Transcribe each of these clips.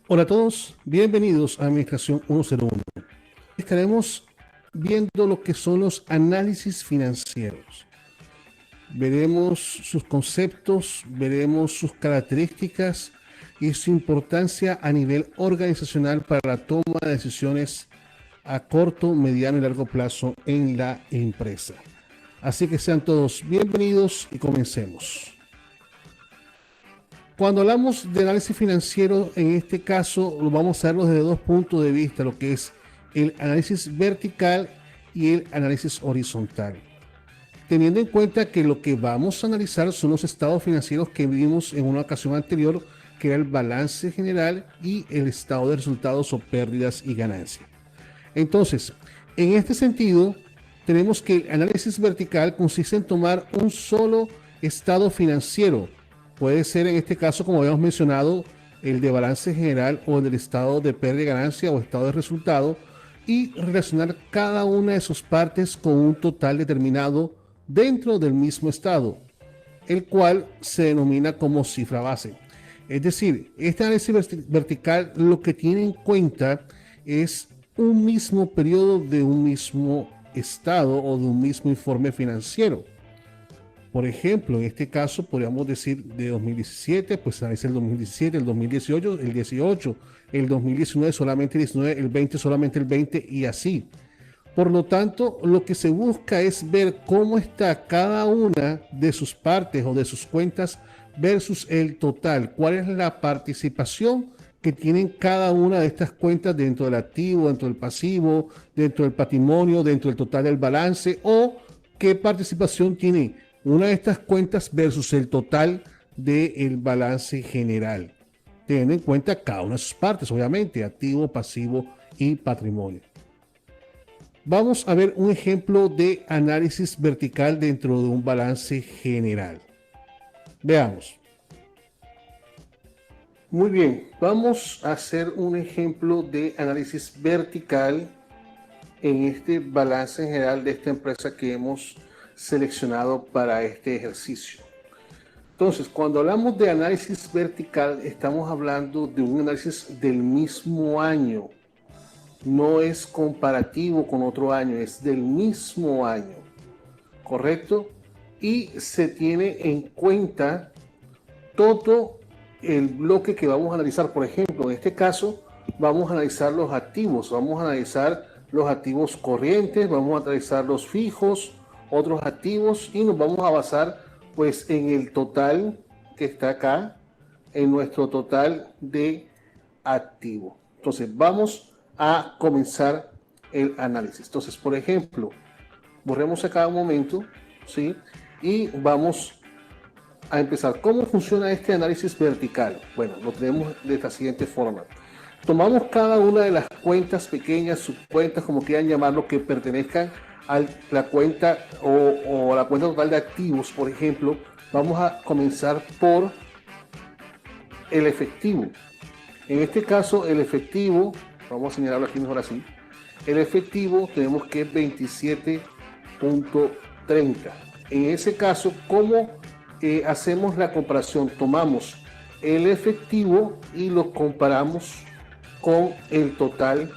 Hola a todos, bienvenidos a Administración 101. Estaremos viendo lo que son los análisis financieros. Veremos sus conceptos, veremos sus características y su importancia a nivel organizacional para la toma de decisiones a corto, mediano y largo plazo en la empresa. Así que sean todos bienvenidos y comencemos. Cuando hablamos de análisis financiero, en este caso lo vamos a verlo desde dos puntos de vista, lo que es el análisis vertical y el análisis horizontal. Teniendo en cuenta que lo que vamos a analizar son los estados financieros que vimos en una ocasión anterior, que era el balance general y el estado de resultados o pérdidas y ganancias. Entonces, en este sentido, tenemos que el análisis vertical consiste en tomar un solo estado financiero. Puede ser en este caso, como habíamos mencionado, el de balance general o el del estado de pérdida y ganancia o estado de resultado, y relacionar cada una de sus partes con un total determinado dentro del mismo estado, el cual se denomina como cifra base. Es decir, este análisis vertical lo que tiene en cuenta es un mismo periodo de un mismo estado o de un mismo informe financiero. Por ejemplo, en este caso podríamos decir de 2017, pues analiza el 2017, el 2018, el 18, el 2019 solamente el 19, el 20 solamente el 20 y así. Por lo tanto, lo que se busca es ver cómo está cada una de sus partes o de sus cuentas versus el total, cuál es la participación que tienen cada una de estas cuentas dentro del activo, dentro del pasivo, dentro del patrimonio, dentro del total del balance, o qué participación tiene una de estas cuentas versus el total del balance general, teniendo en cuenta cada una de sus partes, obviamente, activo, pasivo y patrimonio. Vamos a ver un ejemplo de análisis vertical dentro de un balance general. Veamos. Muy bien, vamos a hacer un ejemplo de análisis vertical en este balance general de esta empresa que hemos seleccionado para este ejercicio. Entonces, cuando hablamos de análisis vertical, estamos hablando de un análisis del mismo año. No es comparativo con otro año, es del mismo año, ¿correcto? Y se tiene en cuenta todo el bloque que vamos a analizar. Por ejemplo, en este caso, vamos a analizar los activos, vamos a analizar los activos corrientes, vamos a analizar los fijos, otros activos, y nos vamos a basar pues en el total que está acá, en nuestro total de activo. Entonces vamos a comenzar el análisis. Entonces, por ejemplo, borremos acá un momento, ¿sí? Y vamos a empezar. ¿Cómo funciona este análisis vertical? Bueno, lo tenemos de esta siguiente forma. Tomamos cada una de las cuentas pequeñas, subcuentas, como quieran llamarlo, que pertenezcan a la cuenta o la cuenta total de activos, por ejemplo. Vamos a comenzar por el efectivo. En este caso, el efectivo, vamos a señalarlo aquí mejor así, el efectivo tenemos que es 27.30. En ese caso, ¿cómo hacemos la comparación? Tomamos el efectivo y lo comparamos con el total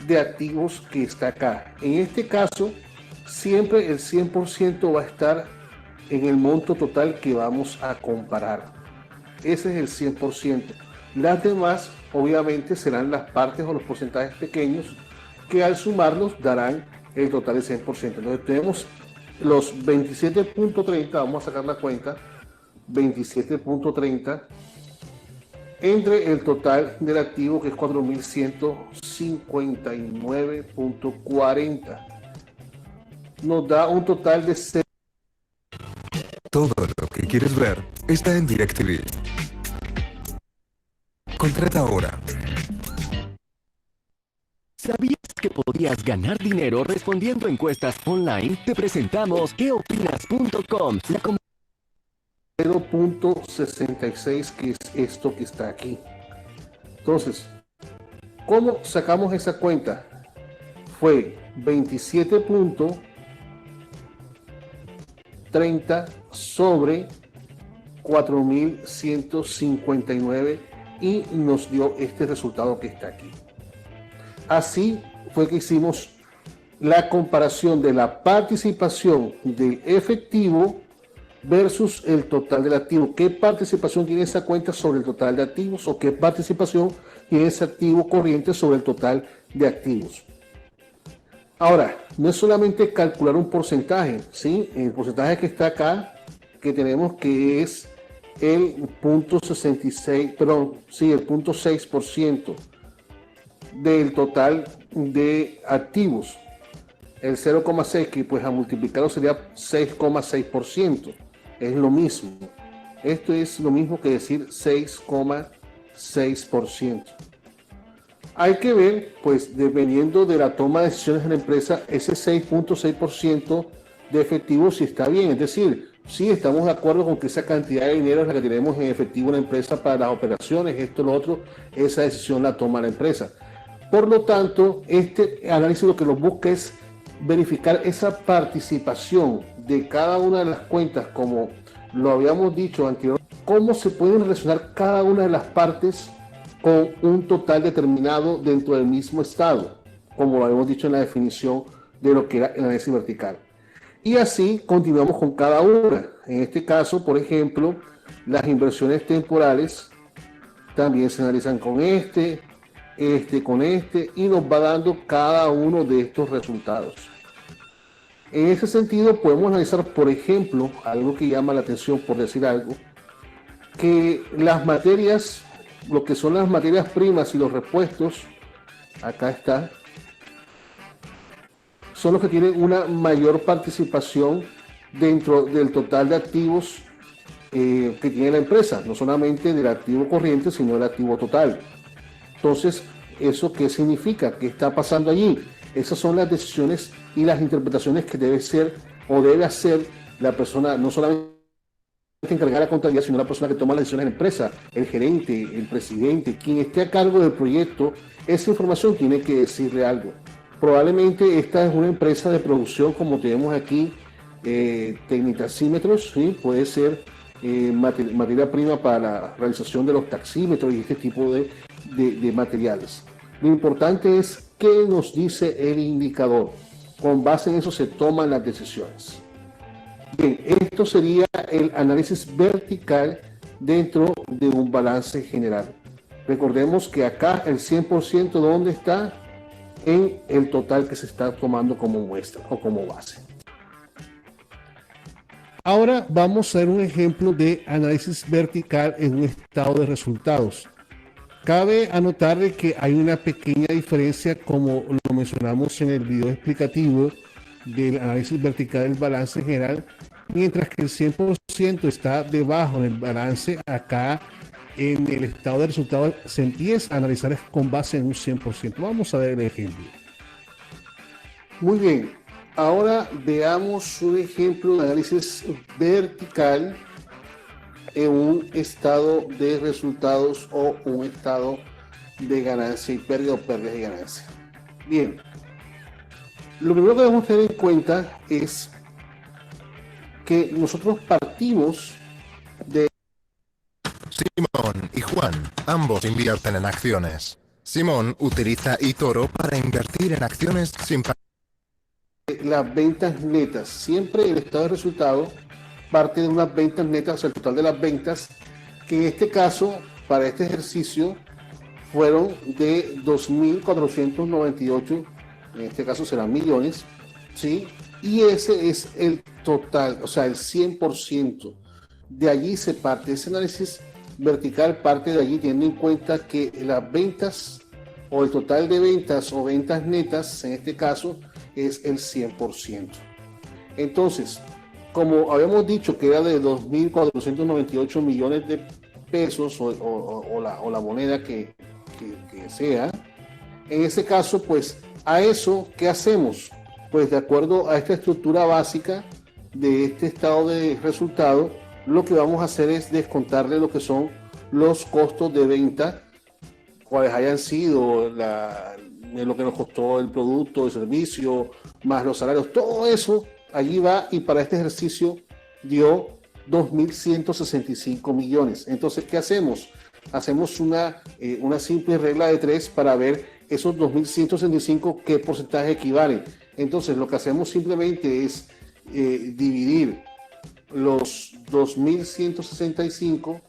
de activos que está acá. En este caso, siempre el 100% va a estar en el monto total que vamos a comparar. Ese es el 100%. Las demás, obviamente, serán las partes o los porcentajes pequeños que al sumarlos darán el total del 100%. Entonces tenemos los 27.30, vamos a sacar la cuenta, 27.30 entre el total del activo, que es 4.159.40. Nos da un total de 0. Todo lo que quieres ver está en DirecTV. Contrata ahora. ¿Sabías que podías ganar dinero respondiendo encuestas online? Te presentamos queopinas.com, la 0.66, que es esto que está aquí. Entonces, ¿cómo sacamos esa cuenta? Fue 27.30 sobre 4.159 y nos dio este resultado que está aquí. Así fue que hicimos la comparación de la participación del efectivo versus el total del activo. ¿Qué participación tiene esa cuenta sobre el total de activos o qué participación tiene ese activo corriente sobre el total de activos? Ahora, no es solamente calcular un porcentaje, ¿sí? El porcentaje que está acá, que tenemos que es el 0.66, perdón, sí, el 0.6% del total de activos. El 0,6 que pues a multiplicarlo sería 6,6%. Es lo mismo. Esto es lo mismo que decir 6,6%. Hay que ver, pues, dependiendo de la toma de decisiones en la empresa, ese 6,6% de efectivo si está bien. Es decir, si estamos de acuerdo con que esa cantidad de dinero es la que tenemos en efectivo en la empresa para las operaciones, esto, lo otro, esa decisión la toma la empresa. Por lo tanto, este análisis lo que nos busca es verificar esa participación de cada una de las cuentas, como lo habíamos dicho anteriormente, cómo se pueden relacionar cada una de las partes con un total determinado dentro del mismo estado, como lo habíamos dicho en la definición de lo que era el análisis vertical. Y así continuamos con cada una. En este caso, por ejemplo, las inversiones temporales también se analizan con con este, y nos va dando cada uno de estos resultados. En ese sentido, podemos analizar, por ejemplo, algo que llama la atención, por decir algo, que las materias, lo que son las materias primas y los repuestos, acá está, son los que tienen una mayor participación dentro del total de activos que tiene la empresa, no solamente del activo corriente, sino del activo total. Entonces, ¿eso qué significa? ¿Qué está pasando allí? Esas son las decisiones y las interpretaciones que debe ser o debe hacer la persona, no solamente encargada de la contabilidad, sino la persona que toma las decisiones en la empresa, el gerente, el presidente, quien esté a cargo del proyecto. Esa información tiene que decirle algo. Probablemente esta es una empresa de producción, como tenemos aquí, tecnitasímetros, ¿sí? Puede ser materia prima para la realización de los taxímetros y este tipo de materiales. Lo importante es qué nos dice el indicador. Con base en eso se toman las decisiones. Bien, esto sería el análisis vertical dentro de un balance general. Recordemos que acá el 100% ¿dónde está? En el total que se está tomando como muestra o como base. Ahora vamos a ver un ejemplo de análisis vertical en un estado de resultados. Cabe anotar de que hay una pequeña diferencia, como lo mencionamos en el video explicativo del análisis vertical del balance general, mientras que el 100% está debajo del balance. Acá en el estado de resultados se empieza a analizar con base en un 100%. Vamos a ver el ejemplo. Muy bien, ahora veamos un ejemplo de análisis vertical en un estado de resultados o un estado de ganancia y pérdida o pérdida y ganancia. Bien, lo primero que debemos tener en cuenta es que nosotros partimos de... Simón y Juan, ambos invierten en acciones. Simón utiliza eToro para invertir en acciones sin las ventas netas. Siempre el estado de resultados parte de unas ventas netas, o sea, el total de las ventas, que en este caso, para este ejercicio, fueron de 2.498, en este caso serán millones, ¿sí? Y ese es el total, o sea, el 100%. De allí se parte, ese análisis vertical parte de allí, teniendo en cuenta que las ventas, o el total de ventas, o ventas netas, en este caso, es el 100%. Entonces, como habíamos dicho que era de 2.498 millones de pesos o la moneda que sea, en ese caso, pues a eso, ¿qué hacemos? Pues de acuerdo a esta estructura básica de este estado de resultado, lo que vamos a hacer es descontarle lo que son los costos de venta, cuáles hayan sido lo que nos costó el producto, el servicio, más los salarios, todo eso allí va, y para este ejercicio dio 2.165 millones. Entonces, ¿qué hacemos? hacemos una simple regla de 3 para ver esos 2.165 qué porcentaje equivalen. Entonces lo que hacemos simplemente es dividir los 2.165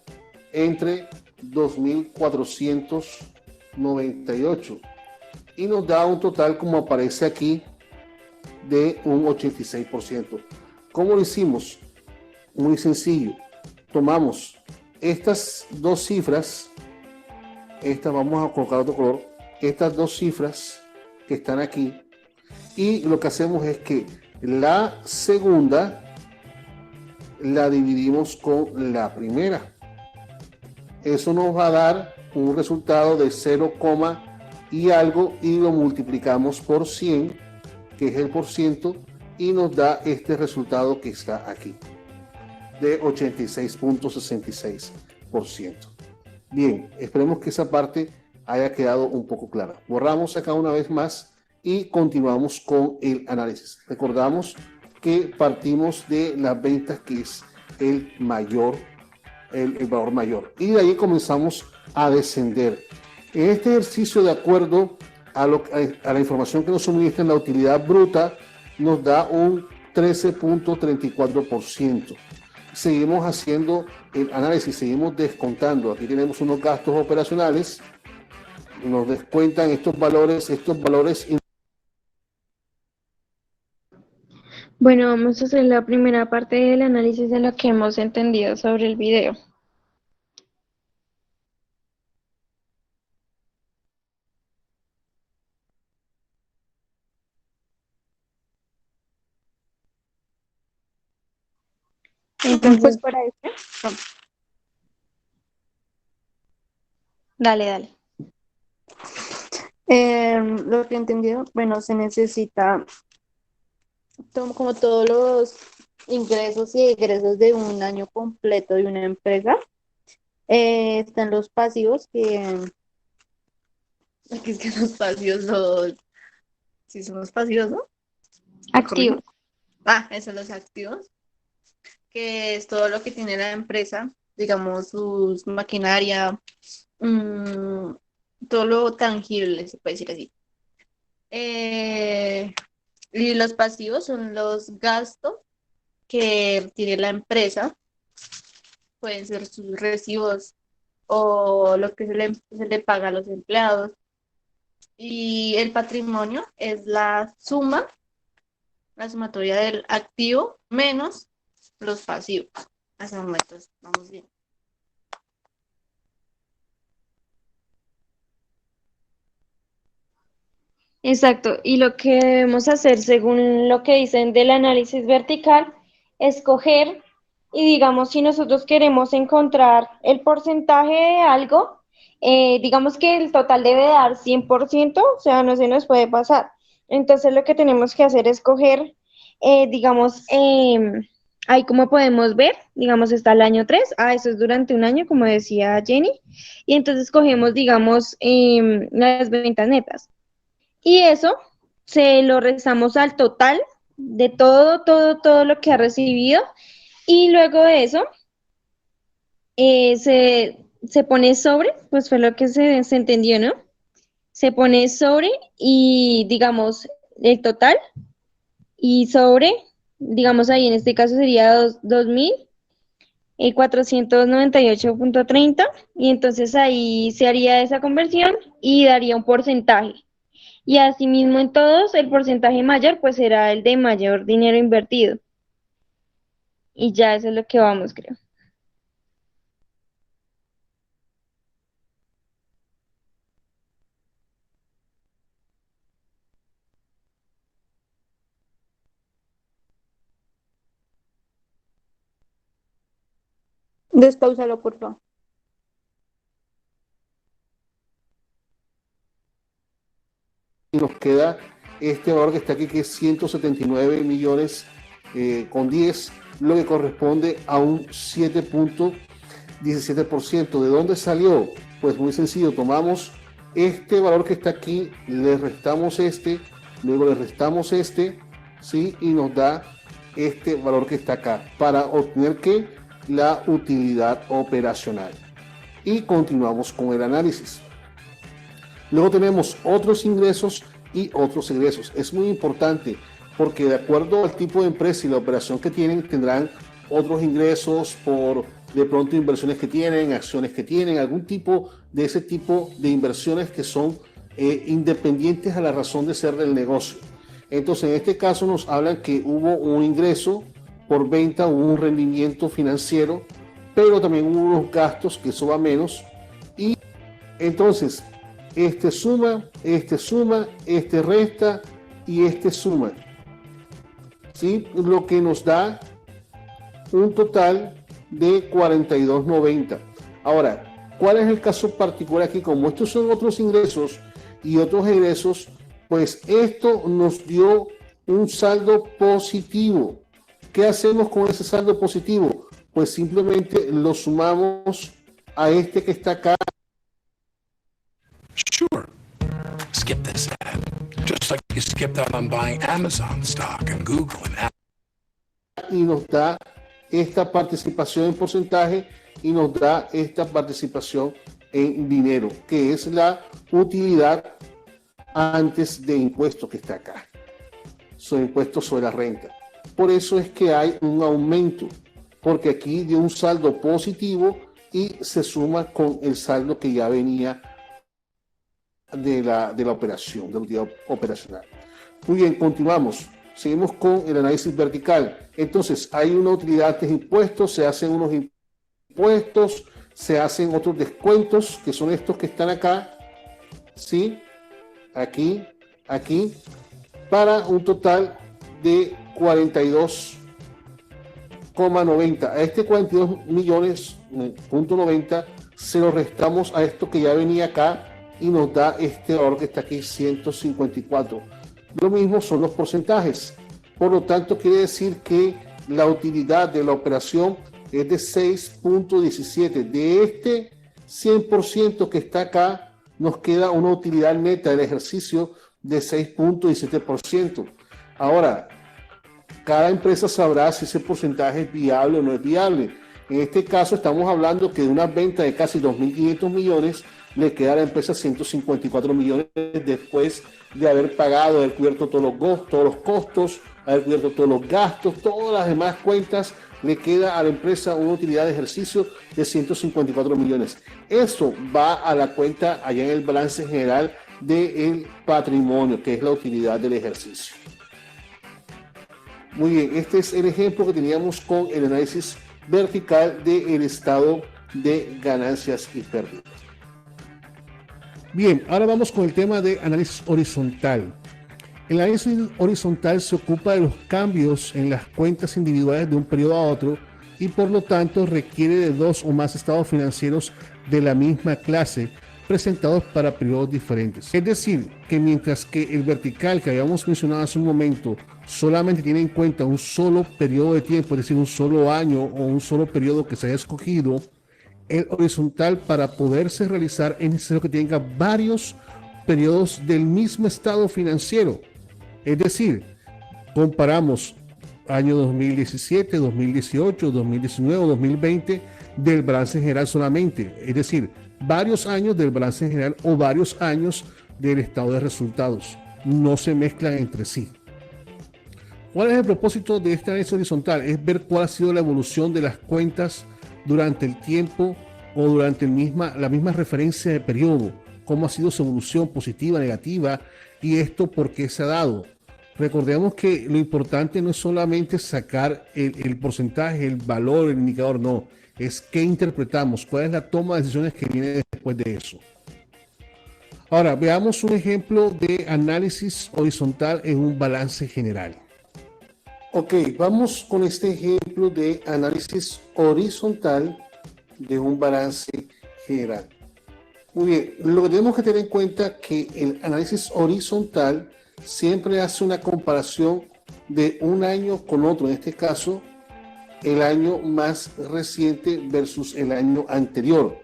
entre 2.498 y nos da un total, como aparece aquí, de un 86%. ¿Cómo lo hicimos? Muy sencillo. Tomamos estas dos cifras, vamos a colocar otro color, estas dos cifras que están aquí, y lo que hacemos es que la segunda la dividimos con la primera. Eso nos va a dar un resultado de 0, y algo, y lo multiplicamos por 100, que es el por ciento, y nos da este resultado que está aquí, de 86.66%. Bien, esperemos que esa parte haya quedado un poco clara. Borramos acá una vez más y continuamos con el análisis. Recordamos que partimos de las ventas, que es el mayor, el valor mayor, y de ahí comenzamos a descender. En este ejercicio, de acuerdo a la información que nos suministra, la utilidad bruta nos da un 13.34%. Seguimos haciendo el análisis, seguimos descontando. Aquí tenemos unos gastos operacionales, nos descuentan estos valores. Bueno, vamos a hacer la primera parte del análisis de lo que hemos entendido sobre el video. Entonces, para eso, dale. Lo que he entendido, bueno, se necesita como todos los ingresos y egresos de un año completo de una empresa. Están los pasivos, aquí es que los pasivos, sí son los pasivos, ¿no? activos. Esos son los activos, que es todo lo que tiene la empresa, digamos, sus maquinaria, todo lo tangible, se puede decir así. Y los pasivos son los gastos que tiene la empresa, pueden ser sus recibos o lo que se le paga a los empleados. Y el patrimonio es la sumatoria del activo menos los pasivos. Hasta el momento vamos bien. Exacto, y lo que debemos hacer según lo que dicen del análisis vertical es coger y digamos si nosotros queremos encontrar el porcentaje de algo, digamos que el total debe dar 100%, o sea, no se nos puede pasar. Entonces lo que tenemos que hacer es coger, digamos, ahí como podemos ver, digamos está el año 3, eso es durante un año, como decía Jenny, y entonces cogemos, digamos, las ventas netas. Y eso se lo restamos al total de todo lo que ha recibido. Y luego de eso se pone sobre, pues fue lo que se entendió, ¿no? Se pone sobre y digamos el total y sobre, digamos ahí en este caso sería 2.498.30 y entonces ahí se haría esa conversión y daría un porcentaje. Y asimismo en todos el porcentaje mayor pues será el de mayor dinero invertido. Y ya eso es lo que vamos, creo. Despausalo, por favor. Y nos queda este valor que está aquí, que es 179 millones con 10, lo que corresponde a un 7.17%. ¿De dónde salió? Pues muy sencillo, tomamos este valor que está aquí, le restamos este, luego le restamos este, ¿sí? Y nos da este valor que está acá, para obtener que la utilidad operacional. y continuamos con el análisis. Luego tenemos otros ingresos y otros egresos. Es muy importante porque de acuerdo al tipo de empresa y la operación que tienen, tendrán otros ingresos por de pronto inversiones que tienen, acciones que tienen, algún tipo de ese tipo de inversiones que son independientes a la razón de ser del negocio. Entonces, en este caso nos hablan que hubo un ingreso por venta, hubo un rendimiento financiero, pero también hubo unos gastos, que eso va menos, y entonces este suma, este resta y este suma, ¿sí? Lo que nos da un total de 42.90. Ahora, ¿cuál es el caso particular aquí? Como estos son otros ingresos y otros egresos, pues esto nos dio un saldo positivo. ¿Qué hacemos con ese saldo positivo? Pues simplemente lo sumamos a este que está acá. Sure. Skip this ad. Just like you skipped out on buying Amazon stock and Google and Apple. Y nos da esta participación en porcentaje y nos da esta participación en dinero, que es la utilidad antes de impuestos que está acá. Son impuestos sobre la renta. Por eso es que hay un aumento, porque aquí dio un saldo positivo y se suma con el saldo que ya venía de la operación, de la utilidad operacional. Muy bien, continuamos. Seguimos con el análisis vertical. Entonces, hay una utilidad antes de impuestos, se hacen unos impuestos, se hacen otros descuentos, que son estos que están acá, ¿sí? Aquí, para un total de 42,90. A este 42 millones, punto 90, se lo restamos a esto que ya venía acá y nos da este valor que está aquí, 154. Lo mismo son los porcentajes. Por lo tanto, quiere decir que la utilidad de la operación es de 6.17. De este 100% que está acá, nos queda una utilidad neta del ejercicio de 6.17%. Ahora, cada empresa sabrá si ese porcentaje es viable o no es viable. En este caso, estamos hablando que de una venta de casi 2.500 millones, le queda a la empresa 154 millones después de haber pagado, haber cubierto todos los costos, haber cubierto todos los gastos, todas las demás cuentas, le queda a la empresa una utilidad de ejercicio de 154 millones. Eso va a la cuenta allá en el balance general del patrimonio, que es la utilidad del ejercicio. Muy bien, este es el ejemplo que teníamos con el análisis vertical del estado de ganancias y pérdidas. Bien, ahora vamos con el tema de análisis horizontal. El análisis horizontal se ocupa de los cambios en las cuentas individuales de un periodo a otro y por lo tanto requiere de dos o más estados financieros de la misma clase presentados para periodos diferentes. Es decir, que mientras que el vertical que habíamos mencionado hace un momento solamente tiene en cuenta un solo periodo de tiempo, es decir, un solo año o un solo periodo que se haya escogido, el horizontal, para poderse realizar, es necesario que tenga varios periodos del mismo estado financiero. Es decir, comparamos año 2017, 2018, 2019 o 2020 del balance general solamente. Es decir, varios años del balance general o varios años del estado de resultados. No se mezclan entre sí. ¿Cuál es el propósito de este análisis horizontal? Es ver cuál ha sido la evolución de las cuentas durante el tiempo o durante la misma referencia de periodo, cómo ha sido su evolución positiva, negativa, y esto por qué se ha dado. Recordemos que lo importante no es solamente sacar el porcentaje, el valor, el indicador, no, es qué interpretamos, cuál es la toma de decisiones que viene después de eso. Ahora, veamos un ejemplo de análisis horizontal en un balance general. Ok, vamos con este ejemplo de análisis horizontal de un balance general. Muy bien, lo que tenemos que tener en cuenta es que el análisis horizontal siempre hace una comparación de un año con otro, en este caso, el año más reciente versus el año anterior.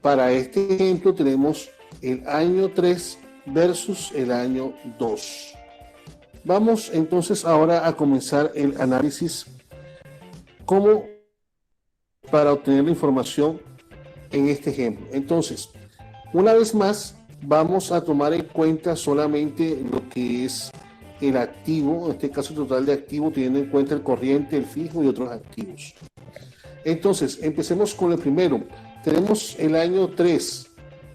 Para este ejemplo tenemos el año 3 versus el año 2. Vamos entonces ahora a comenzar el análisis como para obtener la información en este ejemplo. Entonces, una vez más, vamos a tomar en cuenta solamente lo que es el activo, en este caso el total de activos, teniendo en cuenta el corriente, el fijo y otros activos. Entonces, empecemos con el primero. Tenemos el año 3,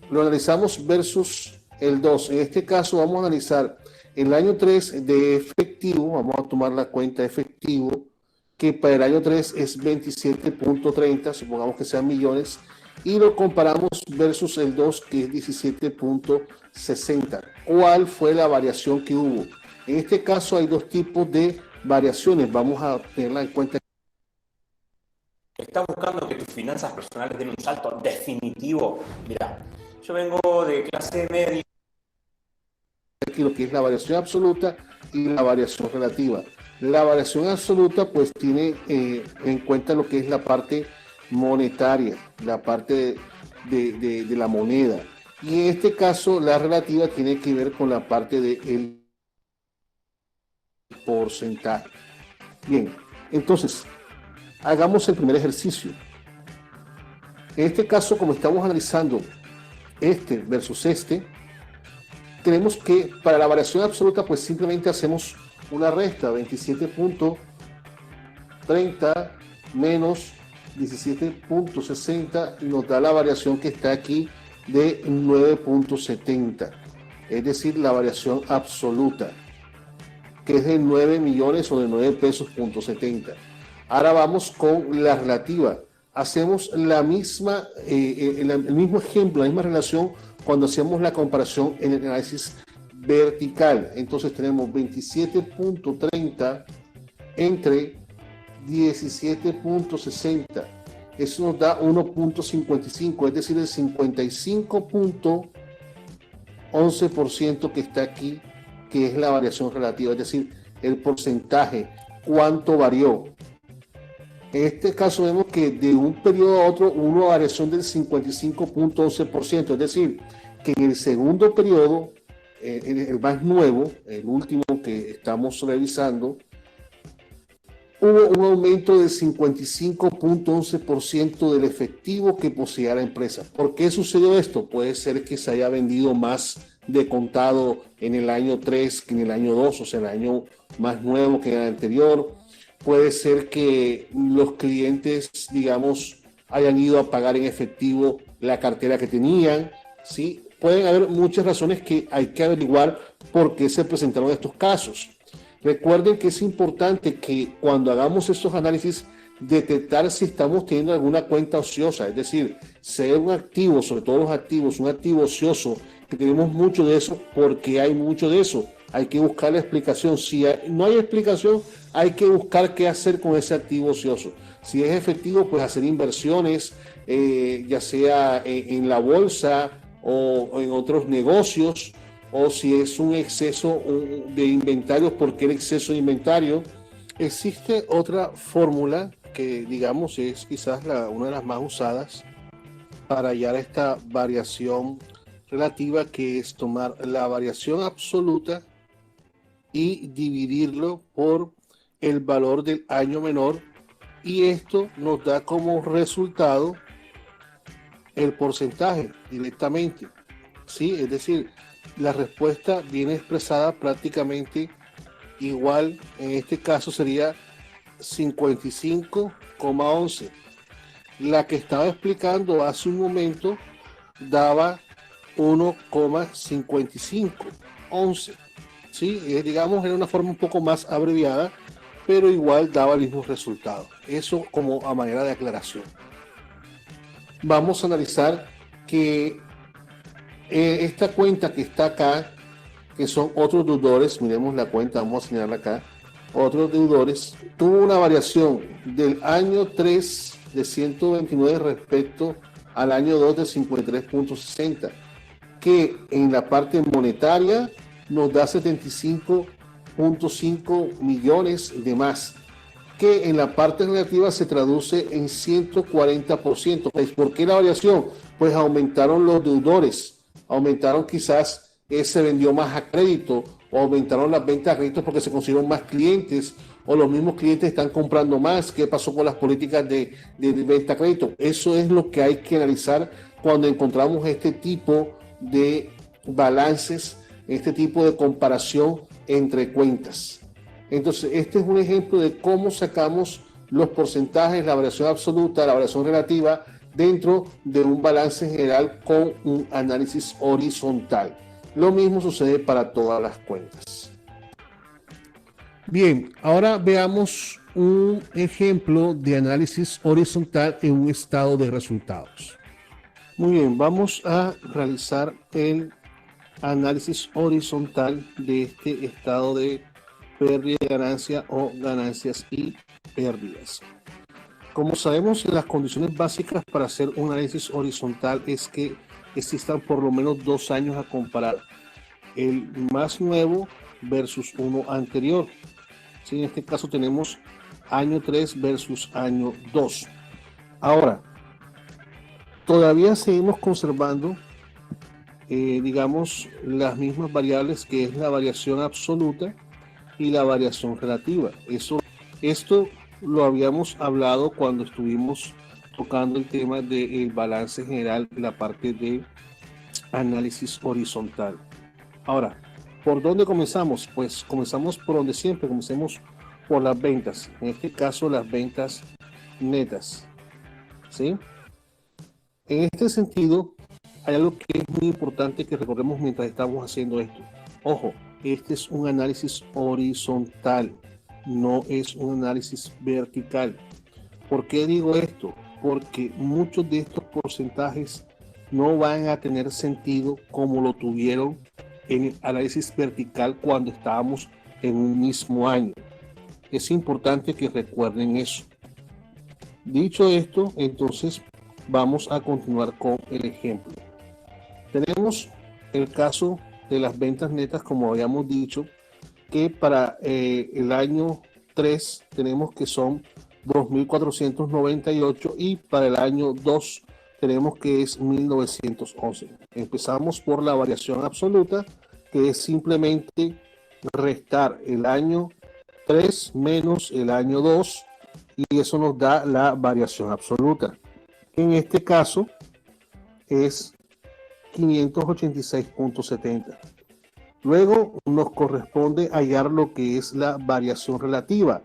lo analizamos versus el 2. En este caso vamos a analizar el año 3 de efectivo, vamos a tomar la cuenta de efectivo, que para el año 3 es 27.30, supongamos que sean millones, y lo comparamos versus el 2, que es 17.60. ¿Cuál fue la variación que hubo? En este caso hay dos tipos de variaciones, vamos a tenerla en cuenta. Estás buscando que tus finanzas personales den un salto definitivo. Mira, yo vengo de clase media. Aquí lo que es la variación absoluta y la variación relativa. La variación absoluta pues tiene en cuenta lo que es la parte monetaria, la parte de la moneda. Y en este caso la relativa tiene que ver con la parte del porcentaje. Bien, entonces hagamos el primer ejercicio. En este caso, como estamos analizando este versus este, tenemos que para la variación absoluta pues simplemente hacemos una resta, 27.30 menos 17.60 y nos da la variación que está aquí de 9.70, es decir, la variación absoluta, que es de 9 millones o de 9 pesos.70. Ahora vamos con la relativa. Hacemos la misma, el mismo ejemplo, la misma relación cuando hacemos la comparación en el análisis vertical. Entonces tenemos 27.30 entre 17.60. Eso nos da 1.55, es decir, el 55.11% que está aquí, que es la variación relativa, es decir, el porcentaje, cuánto varió. En este caso vemos que de un periodo a otro hubo una variación del 55.11%, es decir, que en el segundo periodo, el más nuevo, el último que estamos revisando, hubo un aumento del 55.11% del efectivo que poseía la empresa. ¿Por qué sucedió esto? Puede ser que se haya vendido más de contado en el año 3 que en el año 2, o sea, el año más nuevo que el anterior. Puede ser que los clientes, digamos, hayan ido a pagar en efectivo la cartera que tenían, ¿sí? Pueden haber muchas razones que hay que averiguar por qué se presentaron estos casos. Recuerden que es importante que cuando hagamos estos análisis detectar si estamos teniendo alguna cuenta ociosa, es decir, ser un activo, sobre todo los activos, un activo ocioso, que tenemos mucho de eso, porque hay mucho de eso. Hay que buscar la explicación. Si no hay explicación, hay que buscar qué hacer con ese activo ocioso. Si es efectivo, pues hacer inversiones, ya sea en la bolsa o en otros negocios, o si es un exceso de inventarios, ¿por qué el exceso de inventario? Existe otra fórmula que, digamos, es quizás una de las más usadas para hallar esta variación relativa, que es tomar la variación absoluta y dividirlo por el valor del año menor, y esto nos da como resultado el porcentaje directamente, ¿sí? Es decir, la respuesta viene expresada prácticamente igual. En este caso sería 55,11. La que estaba explicando hace un momento daba 1,5511, ¿sí? Digamos, era una forma un poco más abreviada, pero igual daba el mismo resultado. Eso como a manera de aclaración. Vamos a analizar que esta cuenta que está acá, que son otros deudores, miremos la cuenta, vamos a señalarla acá, otros deudores, tuvo una variación del año 3 de 129 respecto al año 2 de 53.60, que en la parte monetaria nos da 75.5 millones de más, que en la parte relativa se traduce en 140%. ¿Por qué la variación? Pues aumentaron los deudores, aumentaron, quizás se vendió más a crédito, o aumentaron las ventas a crédito porque se consiguieron más clientes, o los mismos clientes están comprando más, qué pasó con las políticas de venta a crédito. Eso es lo que hay que analizar cuando encontramos este tipo de balances, este tipo de comparación entre cuentas. Entonces, este es un ejemplo de cómo sacamos los porcentajes, la variación absoluta, la variación relativa dentro de un balance general con un análisis horizontal. Lo mismo sucede para todas las cuentas. Bien, ahora veamos un ejemplo de análisis horizontal en un estado de resultados. Muy bien, vamos a realizar el análisis horizontal de este estado de pérdida y ganancia o ganancias y pérdidas. Como sabemos, las condiciones básicas para hacer un análisis horizontal es que existan por lo menos 2 años a comparar, el más nuevo versus uno anterior. ¿Sí? En este caso tenemos año 3 versus año 2. Ahora, todavía seguimos conservando, digamos, las mismas variables, que es la variación absoluta y la variación relativa. Esto lo habíamos hablado cuando estuvimos tocando el tema del balance general, la parte de análisis horizontal. Ahora, ¿por dónde comenzamos? Pues comenzamos por donde siempre, comencemos por las ventas. En este caso, las ventas netas. ¿Sí? En este sentido, hay algo que es muy importante que recordemos mientras estamos haciendo esto. Ojo, este es un análisis horizontal, no es un análisis vertical. ¿Por qué digo esto? Porque muchos de estos porcentajes no van a tener sentido como lo tuvieron en el análisis vertical cuando estábamos en un mismo año. Es importante que recuerden eso. Dicho esto, entonces vamos a continuar con el ejemplo. Tenemos el caso de las ventas netas, como habíamos dicho, que para el año 3 tenemos que son 2.498 y para el año 2 tenemos que es 1.911. Empezamos por la variación absoluta, que es simplemente restar el año 3 menos el año 2 y eso nos da la variación absoluta. En este caso es 586.70. Luego nos corresponde hallar lo que es la variación relativa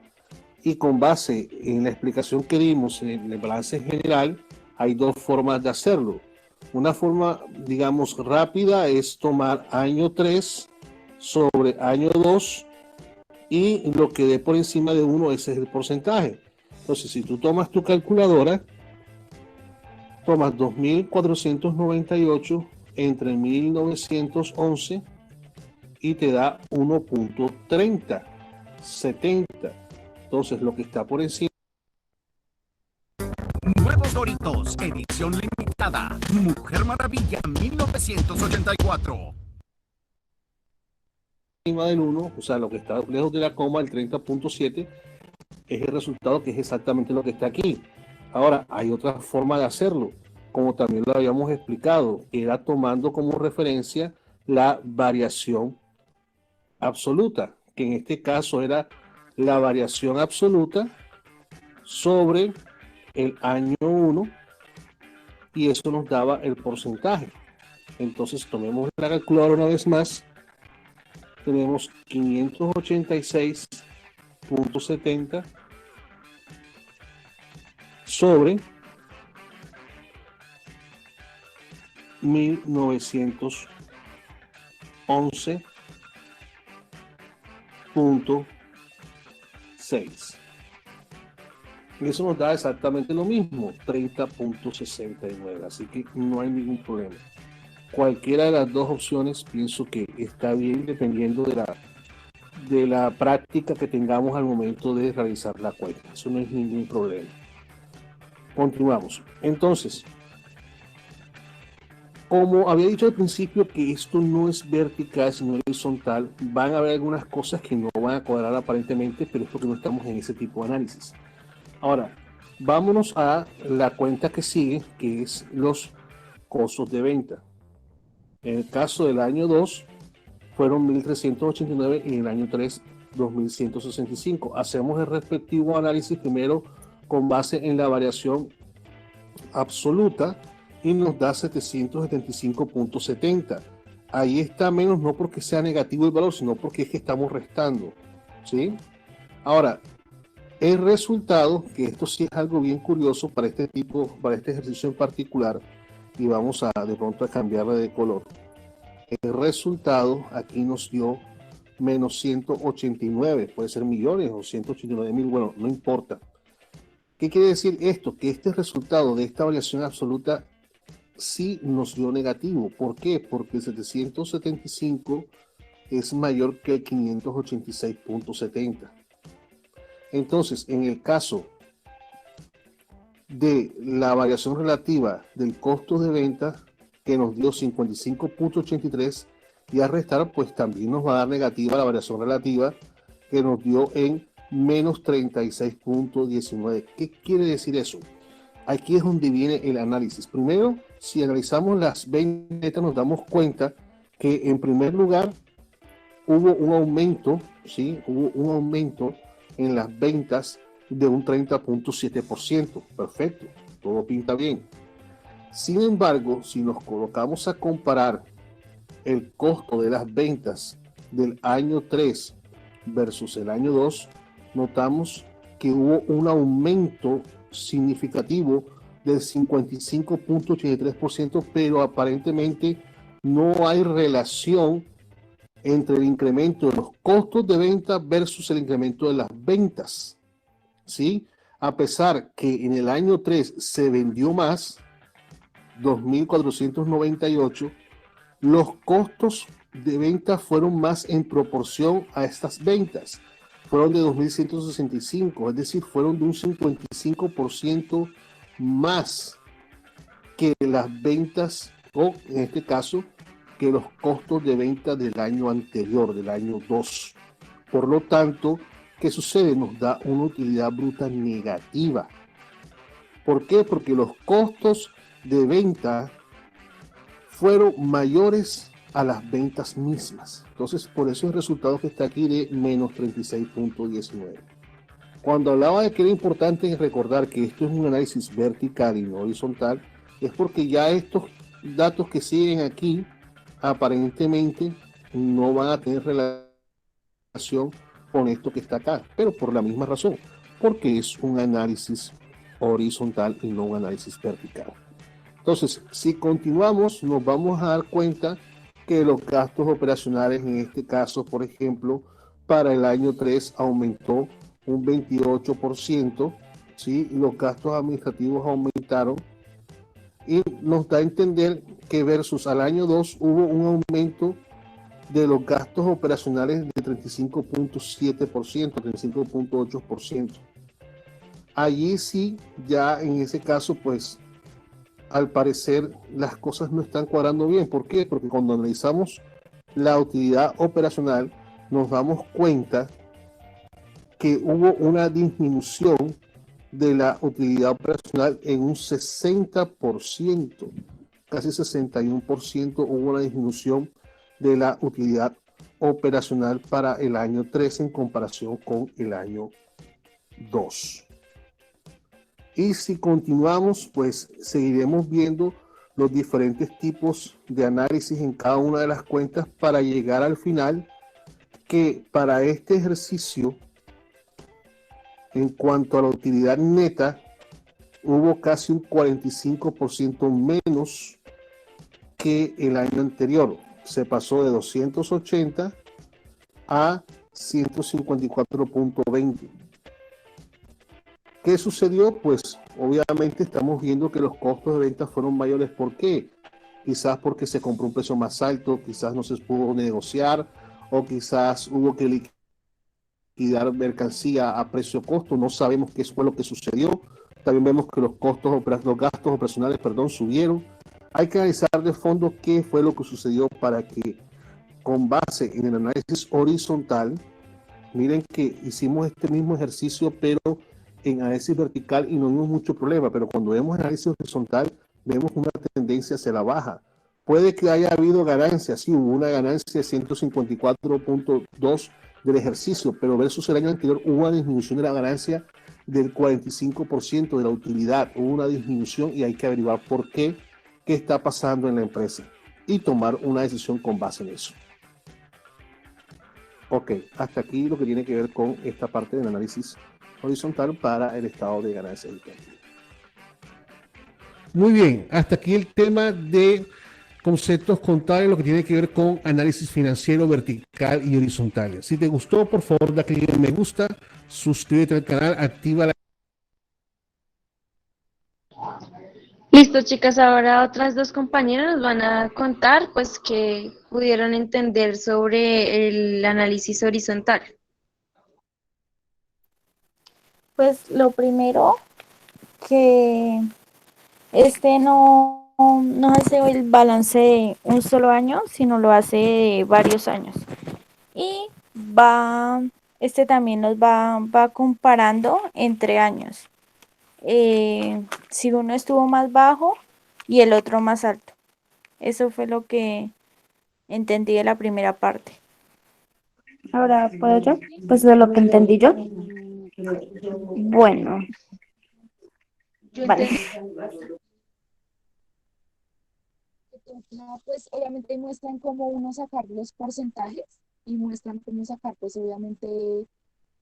y con base en la explicación que dimos en el balance general hay 2 formas de hacerlo. Una forma, digamos, rápida es tomar año 3 sobre año 2 y lo que dé por encima de 1, ese es el porcentaje. Entonces, si tú tomas tu calculadora, tomas 2.498 entre 1.911 y te da 1.3070. Entonces, lo que está por encima. Nuevos Doritos, edición limitada. Mujer Maravilla 1984. Encima del 1, o sea, lo que está lejos de la coma, el 30.7, es el resultado que es exactamente lo que está aquí. Ahora, hay otra forma de hacerlo, como también lo habíamos explicado, era tomando como referencia la variación absoluta, que en este caso era la variación absoluta sobre el año 1 y eso nos daba el porcentaje. Entonces tomemos la calculadora una vez más, tenemos 586.70 sobre 1911.6. Eso nos da exactamente lo mismo, 30.69, así que no hay ningún problema. Cualquiera de las dos opciones pienso que está bien dependiendo de la práctica que tengamos al momento de realizar la cuenta. Eso no es ningún problema. Continuamos. Entonces, como había dicho al principio que esto no es vertical sino horizontal, van a haber algunas cosas que no van a cuadrar aparentemente, pero es porque no estamos en ese tipo de análisis. Ahora, vámonos a la cuenta que sigue, que es los costos de venta. En el caso del año 2 fueron 1.389 y en el año 3 2.165. Hacemos el respectivo análisis primero con base en la variación absoluta y nos da 775.70. Ahí está menos no porque sea negativo el valor, sino porque es que estamos restando, ¿sí? Ahora, el resultado, que esto sí es algo bien curioso para este ejercicio en particular, y vamos a de pronto a cambiarle de color. El resultado aquí nos dio menos 189, puede ser millones o 189.000, bueno, no importa. ¿Qué quiere decir esto? Que este resultado de esta variación absoluta sí nos dio negativo. ¿Por qué? Porque el 775 es mayor que el 586.70. Entonces, en el caso de la variación relativa del costo de venta, que nos dio 55.83, y a restar, pues también nos va a dar negativa la variación relativa, que nos dio en menos 36.19. ¿Qué quiere decir eso? Aquí es donde viene el análisis. Primero, si analizamos las ventas, nos damos cuenta que en primer lugar hubo un aumento, ¿sí? Hubo un aumento en las ventas de un 30.7%. Perfecto, todo pinta bien. Sin embargo, si nos colocamos a comparar el costo de las ventas del año 3 versus el año 2, notamos que hubo un aumento significativo del 55.83%, pero aparentemente no hay relación entre el incremento de los costos de venta versus el incremento de las ventas, ¿sí? A pesar que en el año 3 se vendió más, 2.498, los costos de venta fueron más en proporción a estas ventas. Fueron de 2.165, es decir, fueron de un 55% más que las ventas, o en este caso, que los costos de venta del año anterior, del año 2. Por lo tanto, ¿qué sucede? Nos da una utilidad bruta negativa. ¿Por qué? Porque los costos de venta fueron mayores a las ventas mismas. Entonces, por eso el resultado que está aquí de menos 36.19. Cuando hablaba de que era importante recordar que esto es un análisis vertical y no horizontal, es porque ya estos datos que siguen aquí aparentemente no van a tener relación con esto que está acá, pero por la misma razón, porque es un análisis horizontal y no un análisis vertical. Entonces, si continuamos, nos vamos a dar cuenta que los gastos operacionales, en este caso, por ejemplo, para el año 3 aumentó un 28%, ¿sí? Y los gastos administrativos aumentaron, y nos da a entender que versus al año 2 hubo un aumento de los gastos operacionales de 35.7%, 35.8%. Allí sí, ya en ese caso, pues, al parecer las cosas no están cuadrando bien. ¿Por qué? Porque cuando analizamos la utilidad operacional, nos damos cuenta que hubo una disminución de la utilidad operacional en un 60%, casi 61% hubo una disminución de la utilidad operacional para el año 3 en comparación con el año 2. Y si continuamos, pues seguiremos viendo los diferentes tipos de análisis en cada una de las cuentas para llegar al final, que para este ejercicio, en cuanto a la utilidad neta, hubo casi un 45% menos que el año anterior. Se pasó de 280 a 154.20. ¿Qué sucedió? Pues obviamente estamos viendo que los costos de venta fueron mayores. ¿Por qué? Quizás porque se compró un precio más alto, quizás no se pudo negociar, o quizás hubo que liquidar mercancía a precio costo. No sabemos qué fue lo que sucedió. También vemos que los gastos operacionales, subieron. Hay que analizar de fondo qué fue lo que sucedió para que, con base en el análisis horizontal, miren que hicimos este mismo ejercicio, pero en análisis vertical y no vimos mucho problema, pero cuando vemos análisis horizontal, vemos una tendencia hacia la baja. Puede que haya habido ganancias, sí, hubo una ganancia de 154.2 del ejercicio, pero versus el año anterior hubo una disminución de la ganancia del 45% de la utilidad, hubo una disminución y hay que averiguar por qué, qué está pasando en la empresa y tomar una decisión con base en eso. Ok, hasta aquí lo que tiene que ver con esta parte del análisis horizontal para el estado de ganancias y pérdidas. Muy bien, hasta aquí el tema de conceptos contables, lo que tiene que ver con análisis financiero vertical y horizontal. Si te gustó, por favor, da clic en me gusta, suscríbete al canal, activa la... Listo, chicas, ahora otras dos compañeras nos van a contar pues que pudieron entender sobre el análisis horizontal. Pues lo primero que no hace el balance de un solo año, sino lo hace de varios años. Y también va comparando entre años. Si uno estuvo más bajo y el otro más alto. Eso fue lo que entendí de la primera parte. Ahora, ¿puedo yo? Pues de lo que entendí yo. Bueno, Yo vale. entendí. Pues obviamente muestran cómo uno sacar los porcentajes y muestran cómo sacar pues obviamente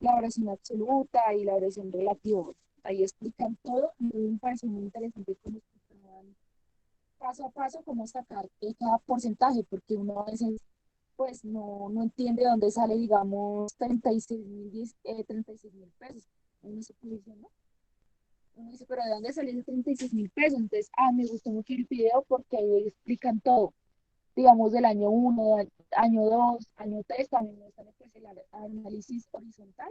la oración absoluta y la oración relativa. Ahí explican todo y me parece muy interesante cómo explican paso a paso cómo sacar cada porcentaje, porque uno a veces pues no entiende dónde sale, digamos, 36.000 pesos. Uno se posiciona, ¿no? Uno dice, pero ¿de dónde salió esos 36.000 pesos? Entonces, me gustó mucho el video porque ahí explican todo, digamos, del año 1, año 2, año 3, también muestran pues, el análisis horizontal,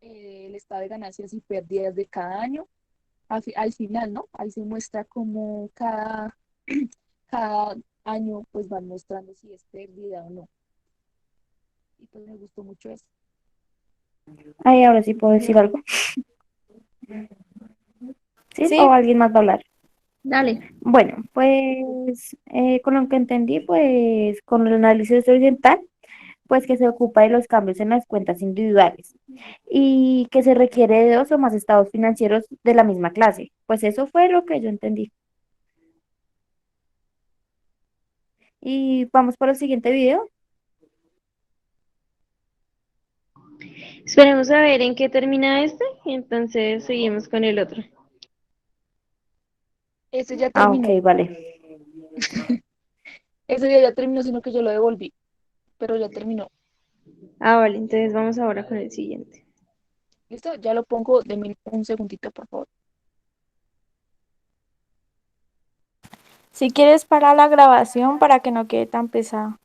el estado de ganancias y pérdidas de cada año. Al final, ¿no? Ahí se muestra como cada año pues van mostrando si es pérdida o no. Y pues me gustó mucho eso. Ahí ahora sí puedo decir algo. ¿Sí? Sí. ¿O alguien más va a hablar? Dale. Bueno, pues con lo que entendí, pues con el análisis horizontal, pues que se ocupa de los cambios en las cuentas individuales y que se requiere de dos o más estados financieros de la misma clase. Pues eso fue lo que yo entendí. Y vamos por el siguiente video. Esperemos a ver en qué termina este y entonces seguimos con el otro. Ese ya Ah, terminó. ok, vale. Ese día ya terminó, sino que yo lo devolví, pero ya terminó. Vale, entonces vamos ahora con el siguiente. ¿Listo? Ya lo pongo, denme un segundito, por favor. Si quieres para la grabación para que no quede tan pesado.